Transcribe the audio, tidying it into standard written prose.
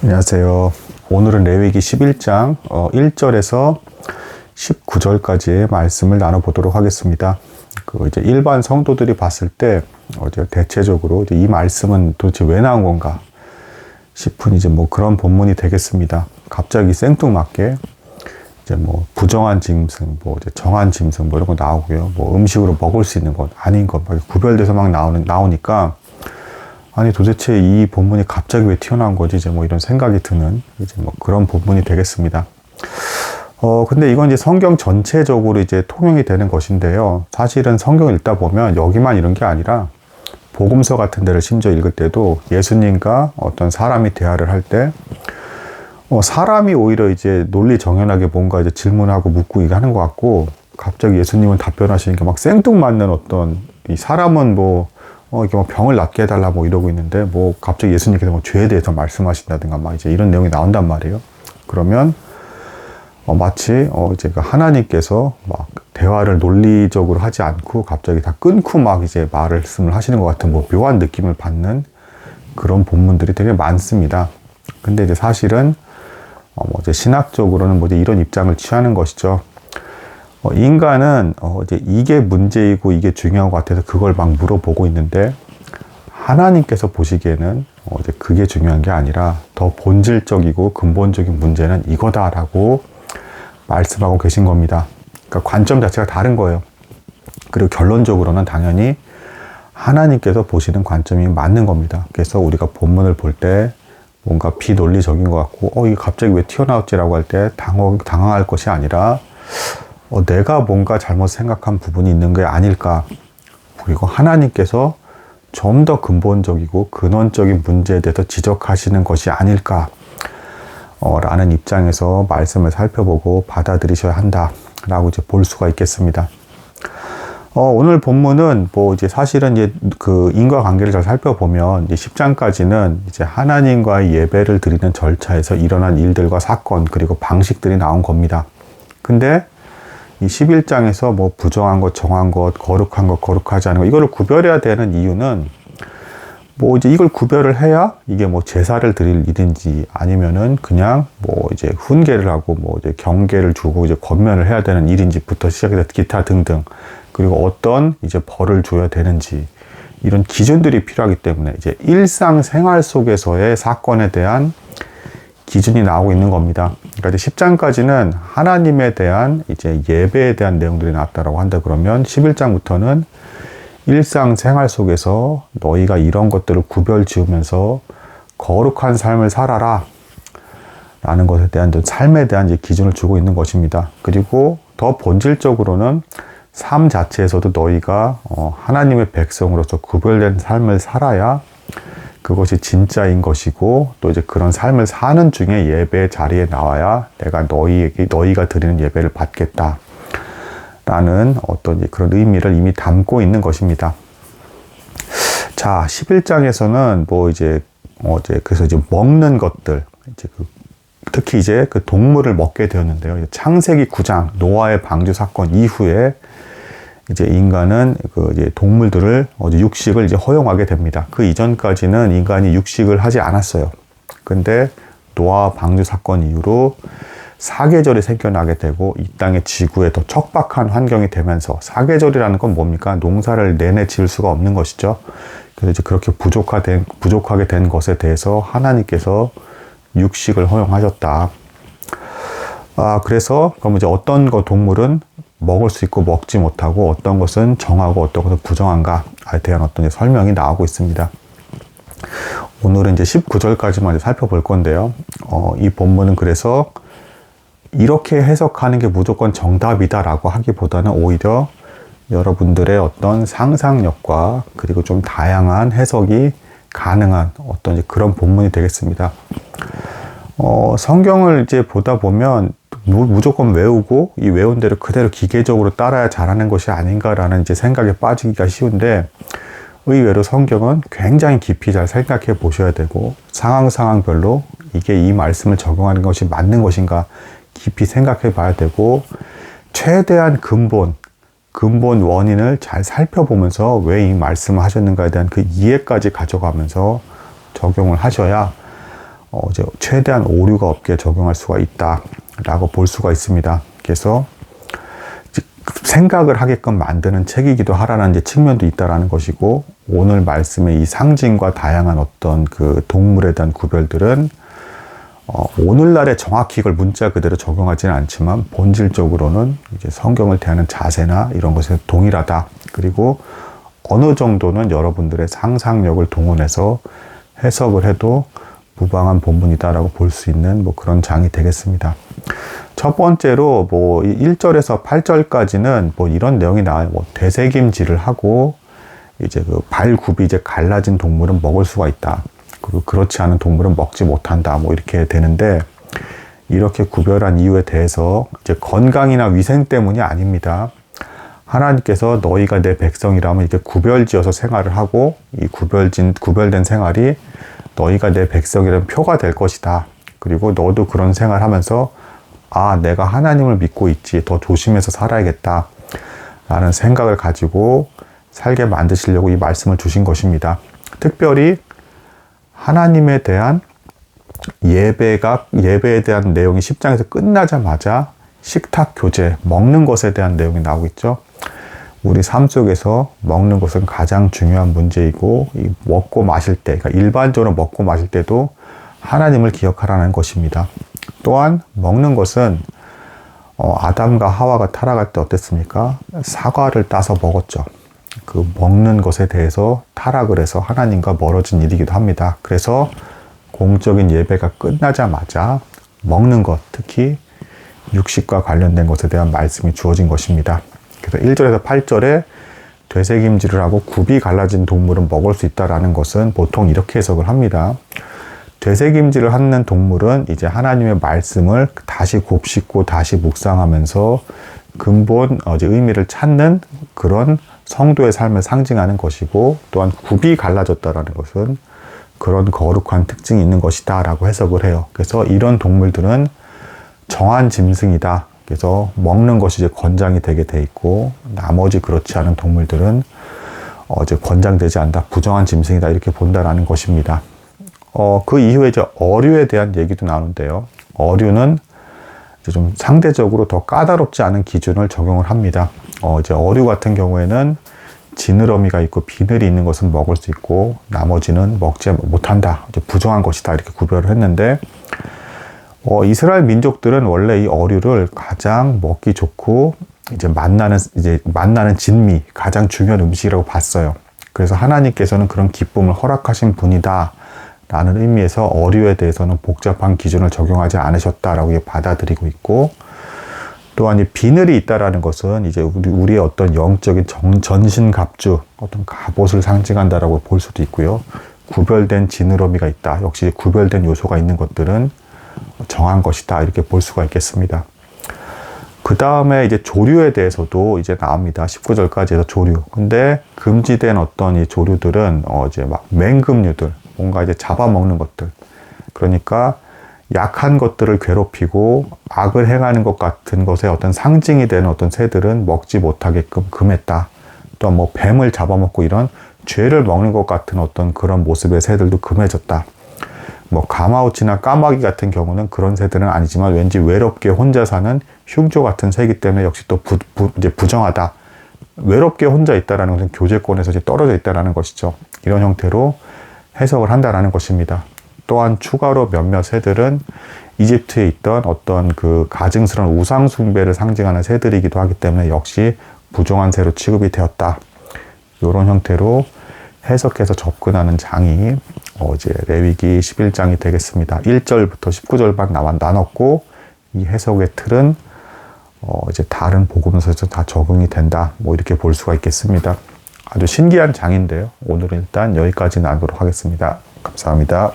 안녕하세요. 오늘은 레위기 11장 1절에서 19절까지의 말씀을 나눠보도록 하겠습니다. 이제 일반 성도들이 봤을 때 대체적으로 이제 이 말씀은 도대체 왜 나온 건가 싶은 이제 뭐 그런 본문이 되겠습니다. 갑자기 생뚱맞게 이제 뭐 부정한 짐승, 뭐 이제 정한 짐승 뭐 이런 거 나오고요. 뭐 음식으로 먹을 수 있는 것, 아닌 것 막 구별돼서 막 나오니까 아니 도대체 이 본문이 갑자기 왜 튀어나온 거지? 이제 뭐 이런 생각이 드는 이제 뭐 그런 본문이 되겠습니다. 근데 이건 이제 성경 전체적으로 이제 통용이 되는 것인데요. 사실은 성경을 읽다 보면 여기만 이런 게 아니라 복음서 같은 데를 심지어 읽을 때도 예수님과 어떤 사람이 대화를 할 때 사람이 오히려 이제 논리 정연하게 뭔가 이제 질문하고 묻고 이거 하는 것 같고 갑자기 예수님은 답변하시니까 막 생뚱맞는 어떤 이 사람은 이렇게 뭐 병을 낫게 해달라 뭐 이러고 있는데 뭐 갑자기 예수님께서 뭐 죄에 대해서 말씀하신다든가 막 이제 이런 내용이 나온단 말이에요. 그러면 마치 이제 그 하나님께서 막 대화를 논리적으로 하지 않고 갑자기 다 끊고 막 이제 말씀을 하시는 것 같은 뭐 묘한 느낌을 받는 그런 본문들이 되게 많습니다. 근데 이제 사실은 이제 신학적으로는 뭐 이제 이런 입장을 취하는 것이죠. 인간은 이제 이게 문제이고 이게 중요한 것 같아서 그걸 막 물어보고 있는데 하나님께서 보시기에는 이제 그게 중요한 게 아니라 더 본질적이고 근본적인 문제는 이거다라고 말씀하고 계신 겁니다. 그러니까 관점 자체가 다른 거예요. 그리고 결론적으로는 당연히 하나님께서 보시는 관점이 맞는 겁니다. 그래서 우리가 본문을 볼 때 뭔가 비논리적인 것 같고 이게 갑자기 왜 튀어나왔지라고 할 때 당황할 것이 아니라 내가 뭔가 잘못 생각한 부분이 있는 게 아닐까. 그리고 하나님께서 좀 더 근본적이고 근원적인 문제에 대해서 지적하시는 것이 아닐까. 라는 입장에서 말씀을 살펴보고 받아들이셔야 한다라고 이제 볼 수가 있겠습니다. 오늘 본문은 뭐 이제 사실은 이제 그 인과관계를 잘 살펴보면 이제 10장까지는 이제 하나님과의 예배를 드리는 절차에서 일어난 일들과 사건 그리고 방식들이 나온 겁니다. 근데 이 11장에서 뭐 부정한 것, 정한 것, 거룩한 것, 거룩하지 않은 것, 이거를 구별해야 되는 이유는 뭐 이제 이걸 구별을 해야 이게 뭐 제사를 드릴 일인지 아니면은 그냥 뭐 이제 훈계를 하고 뭐 이제 경계를 주고 이제 권면을 해야 되는 일인지부터 시작해서 기타 등등 그리고 어떤 이제 벌을 줘야 되는지 이런 기준들이 필요하기 때문에 이제 일상생활 속에서의 사건에 대한 기준이 나오고 있는 겁니다. 그러니까 이제 10장까지는 하나님에 대한 이제 예배에 대한 내용들이 나왔다라고 한다 그러면 11장부터는 일상생활 속에서 너희가 이런 것들을 구별 지으면서 거룩한 삶을 살아라 라는 것에 대한 삶에 대한 이제 기준을 주고 있는 것입니다. 그리고 더 본질적으로는 삶 자체에서도 너희가 하나님의 백성으로서 구별된 삶을 살아야 그것이 진짜인 것이고 또 이제 그런 삶을 사는 중에 예배 자리에 나와야 내가 너희가 드리는 예배를 받겠다 라는 어떤 그런 의미를 이미 담고 있는 것입니다. 자, 11장에서는 뭐 이제 그래서 이제 먹는 것들 이제 특히 이제 그 동물을 먹게 되었는데요. 창세기 9장 노아의 방주 사건 이후에 이제 인간은 이제 동물들을 육식을 이제 허용하게 됩니다. 그 이전까지는 인간이 육식을 하지 않았어요. 근데 노아 방주 사건 이후로 사계절이 생겨나게 되고 이 땅의 지구에 더 척박한 환경이 되면서 사계절이라는 건 뭡니까? 농사를 내내 지을 수가 없는 것이죠. 그래서 이제 그렇게 부족하게 된 것에 대해서 하나님께서 육식을 허용하셨다. 그래서 그럼 이제 어떤 동물은 먹을 수 있고 먹지 못하고 어떤 것은 정하고 어떤 것은 부정한가에 대한 어떤 설명이 나오고 있습니다. 오늘은 이제 19절까지만 살펴볼 건데요. 이 본문은 그래서 이렇게 해석하는 게 무조건 정답이다라고 하기보다는 오히려 여러분들의 어떤 상상력과 그리고 좀 다양한 해석이 가능한 어떤 그런 본문이 되겠습니다. 성경을 이제 보다 보면 무조건 외우고 이 외운 대로 그대로 기계적으로 따라야 잘하는 것이 아닌가라는 이제 생각에 빠지기가 쉬운데 의외로 성경은 굉장히 깊이 잘 생각해 보셔야 되고 상황별로 이게 이 말씀을 적용하는 것이 맞는 것인가 깊이 생각해 봐야 되고 최대한 근본 원인을 잘 살펴보면서 왜 이 말씀을 하셨는가에 대한 그 이해까지 가져가면서 적용을 하셔야 이제 최대한 오류가 없게 적용할 수가 있다라고 볼 수가 있습니다. 그래서 생각을 하게끔 만드는 책이기도 하라는 이제 측면도 있다라는 것이고, 오늘 말씀의 이 상징과 다양한 어떤 그 동물에 대한 구별들은 오늘날에 정확히 이걸 문자 그대로 적용하지는 않지만 본질적으로는 이제 성경을 대하는 자세나 이런 것에 동일하다. 그리고 어느 정도는 여러분들의 상상력을 동원해서 해석을 해도 무방한 본문이다라고 볼 수 있는 뭐 그런 장이 되겠습니다. 첫 번째로 뭐 1절에서 8절까지는 뭐 이런 내용이 나와요. 뭐 되새김질을 하고 이제 그 발굽이 이제 갈라진 동물은 먹을 수가 있다. 그리고 그렇지 않은 동물은 먹지 못한다. 뭐 이렇게 되는데, 이렇게 구별한 이유에 대해서 이제 건강이나 위생 때문이 아닙니다. 하나님께서 너희가 내 백성이라면 이렇게 구별지어서 생활을 하고, 이 구별된 생활이 너희가 내 백성이라는 표가 될 것이다. 그리고 너도 그런 생활하면서 아, 내가 하나님을 믿고 있지. 더 조심해서 살아야겠다. 라는 생각을 가지고 살게 만드시려고 이 말씀을 주신 것입니다. 특별히 하나님에 대한 예배에 대한 내용이 10장에서 끝나자마자 식탁 교제, 먹는 것에 대한 내용이 나오고 있죠. 우리 삶 속에서 먹는 것은 가장 중요한 문제이고, 이 먹고 마실 때, 그러니까 일반적으로 먹고 마실 때도 하나님을 기억하라는 것입니다. 또한 먹는 것은 아담과 하와가 타락할 때 어땠습니까? 사과를 따서 먹었죠. 그 먹는 것에 대해서 타락을 해서 하나님과 멀어진 일이기도 합니다. 그래서 공적인 예배가 끝나자마자 먹는 것, 특히 육식과 관련된 것에 대한 말씀이 주어진 것입니다. 그래서 1절에서 8절에 되새김질을 하고 굽이 갈라진 동물은 먹을 수 있다라는 것은 보통 이렇게 해석을 합니다. 되새김질을 하는 동물은 이제 하나님의 말씀을 다시 곱씹고 다시 묵상하면서 근본 의미를 찾는 그런 성도의 삶을 상징하는 것이고, 또한 굽이 갈라졌다라는 것은 그런 거룩한 특징이 있는 것이다 라고 해석을 해요. 그래서 이런 동물들은 정한 짐승이다. 그래서 먹는 것이 이제 권장이 되게 돼 있고, 나머지 그렇지 않은 동물들은 이제 권장되지 않다, 부정한 짐승이다, 이렇게 본다라는 것입니다. 그 이후에 이제 어류에 대한 얘기도 나오는데요. 어류는 이제 좀 상대적으로 더 까다롭지 않은 기준을 적용을 합니다. 이제 어류 같은 경우에는 지느러미가 있고 비늘이 있는 것은 먹을 수 있고, 나머지는 먹지 못한다, 이제 부정한 것이다, 이렇게 구별을 했는데, 이스라엘 민족들은 원래 이 어류를 가장 먹기 좋고 이제 만나는 진미, 가장 중요한 음식이라고 봤어요. 그래서 하나님께서는 그런 기쁨을 허락하신 분이다 라는 의미에서 어류에 대해서는 복잡한 기준을 적용하지 않으셨다라고 받아들이고 있고, 또한 이 비늘이 있다라는 것은 이제 우리의 어떤 영적인 전신갑주, 어떤 갑옷을 상징한다라고 볼 수도 있고요. 구별된 지느러미가 있다, 역시 구별된 요소가 있는 것들은 정한 것이다, 이렇게 볼 수가 있겠습니다. 그 다음에 이제 조류에 대해서도 이제 나옵니다. 19절까지 해서 조류. 근데 금지된 어떤 이 조류들은 이제 막 맹금류들, 뭔가 이제 잡아먹는 것들. 그러니까 약한 것들을 괴롭히고 악을 행하는 것 같은 것의 어떤 상징이 되는 어떤 새들은 먹지 못하게끔 금했다. 또 뭐 뱀을 잡아먹고 이런 죄를 먹는 것 같은 어떤 그런 모습의 새들도 금해졌다. 뭐 가마우치나 까마귀 같은 경우는 그런 새들은 아니지만 왠지 외롭게 혼자 사는 흉조 같은 새이기 때문에 역시 또 이제 부정하다. 외롭게 혼자 있다라는 것은 교제권에서 이제 떨어져 있다라는 것이죠. 이런 형태로 해석을 한다라는 것입니다. 또한 추가로 몇몇 새들은 이집트에 있던 어떤 그 가증스러운 우상 숭배를 상징하는 새들이기도 하기 때문에 역시 부정한 새로 취급이 되었다. 이런 형태로 해석해서 접근하는 장이 이제 레위기 11장이 되겠습니다. 1절부터 19절만 나눴고, 이 해석의 틀은 이제 다른 복음서에서 다 적응이 된다, 뭐 이렇게 볼 수가 있겠습니다. 아주 신기한 장인데요. 오늘은 일단 여기까지 나누도록 하겠습니다. 감사합니다.